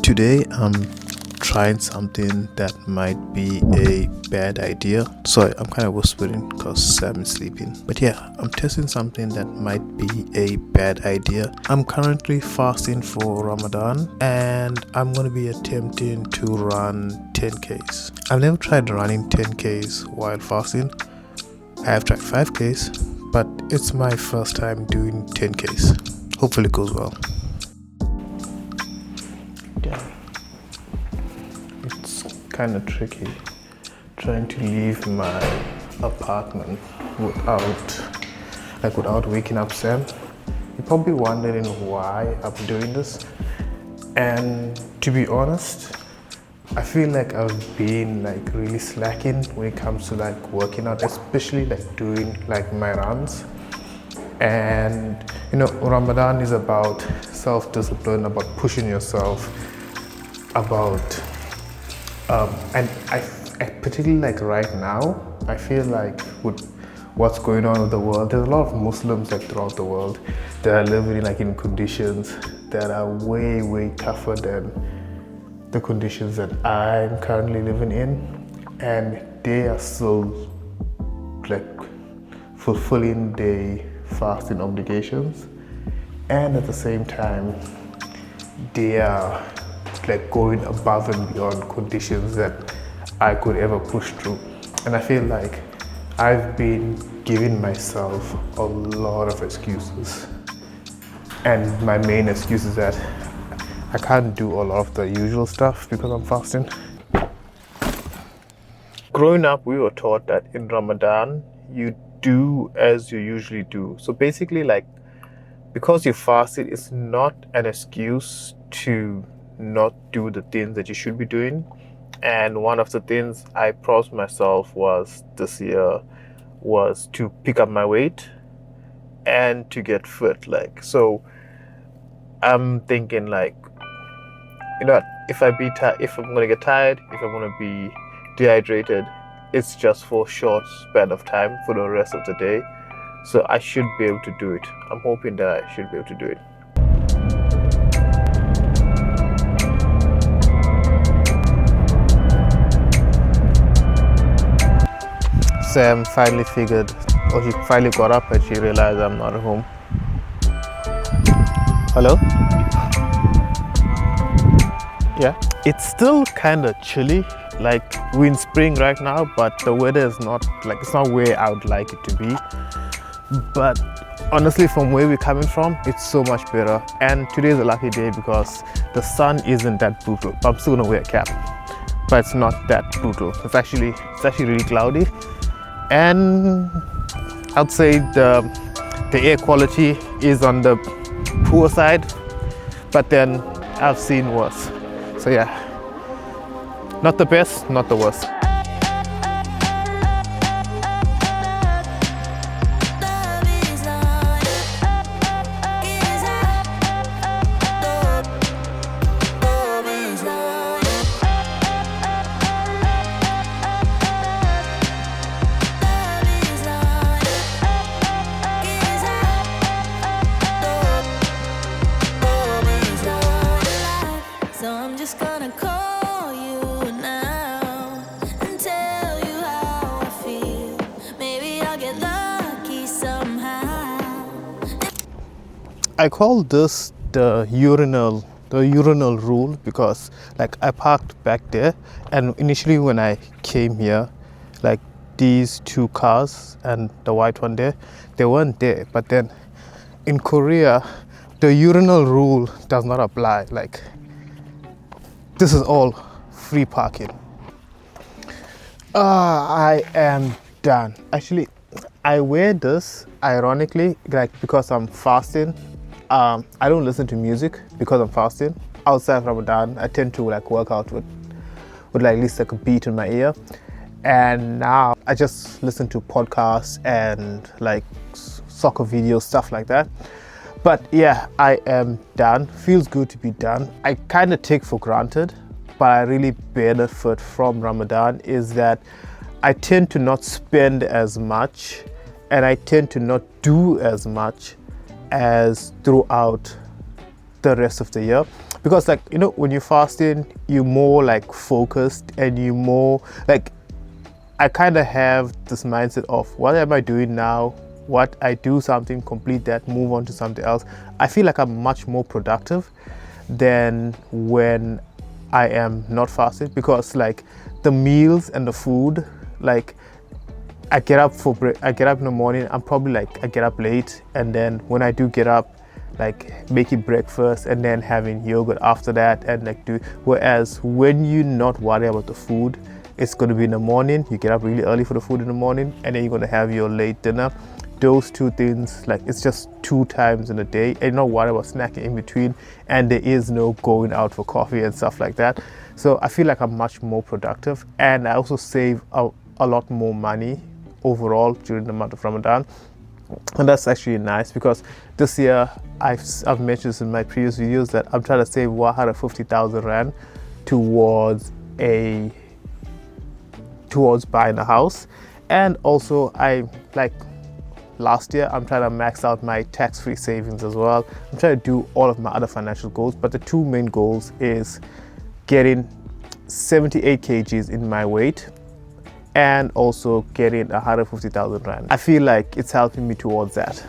Today I'm trying something that might be a bad idea. Sorry, I'm kind of whispering because Sam is sleeping. But yeah, I'm testing something that might be a bad idea. I'm currently fasting for Ramadan and I'm going to be attempting to run 10Ks. I've never tried running 10Ks while fasting. I have tried 5Ks, but it's my first time doing 10Ks. Hopefully it goes well. It's kind of tricky trying to leave my apartment without waking up Sam. You're probably wondering why I'm doing this, and to be honest, I feel like I've been really slacking when it comes to working out, especially doing my runs. And Ramadan is about self-discipline, about pushing yourself, about and I particularly right now, I feel with what's going on with the world, there's a lot of Muslims throughout the world that are living in conditions that are way tougher than the conditions that I'm currently living in, and they are still fulfilling their fasting obligations, and at the same time they are going above and beyond conditions that I could ever push through. And I feel like I've been giving myself a lot of excuses, and my main excuse is that I can't do a lot of the usual stuff because I'm fasting. Growing up, we were taught that in Ramadan you do as you usually do. So basically, because you fasted, it's not an excuse to not do the things that you should be doing. And one of the things I promised myself this year was to pick up my weight and to get fit. So I'm thinking if I'm gonna get tired, if I'm gonna be dehydrated, it's just for a short span of time for the rest of the day. So I should be able to do it. I'm hoping that I should be able to do it. Sam finally she finally got up and she realized I'm not at home. Hello? Yeah. It's still kind of chilly. We're in spring right now, but the weather is not it's not where I would like it to be. But honestly, from where we're coming from, it's so much better. And today's a lucky day because the sun isn't that brutal. I'm still gonna wear a cap, but it's not that brutal. It's actually really cloudy. And I'd say the air quality is on the poor side, but then I've seen worse. So yeah, not the best, not the worst. I call this the urinal rule because I parked back there, and initially when I came here, these two cars and the white one there, they weren't there. But then in Korea, the urinal rule does not apply. This is all free parking. I am done. Actually, I wear this ironically because I'm fasting. I don't listen to music because I'm fasting. Outside of Ramadan, I tend to work out with at least a beat in my ear. And now I just listen to podcasts and soccer videos, stuff like that. But yeah, I am done. Feels good to be done. I kind of take for granted, but I really benefit from Ramadan is that I tend to not spend as much and I tend to not do as much as throughout the rest of the year. because like, you know, when you're fasting, you're more like focused and you more like, I kind of have this mindset of what am I doing now? What I do something, complete that, move on to something else. I feel like I'm much more productive than when I am not fasting, because like the meals and the food, like I get up I get up in the morning, I'm probably like, I get up late, and then when I do get up, like making breakfast and then having yogurt after that, and like whereas when you're not worried about the food, it's going to be in the morning, you get up really early for the food in the morning, and then you're going to have your late dinner. Those two things, like it's just 2 times in a day, and you're not worried about snacking in between, and there is no going out for coffee and stuff like that. So I feel like I'm much more productive, and I also save a lot more money overall during the month of Ramadan. And that's actually nice, because this year I've mentioned this in my previous videos that I'm trying to save 150,000 rand towards buying a house. And also, I like last year, I'm trying to max out my tax-free savings as well. I'm trying to do all of my other financial goals, but the 2 main goals is getting 78 kgs in my weight and also getting 150,000 rand. I feel like it's helping me towards that.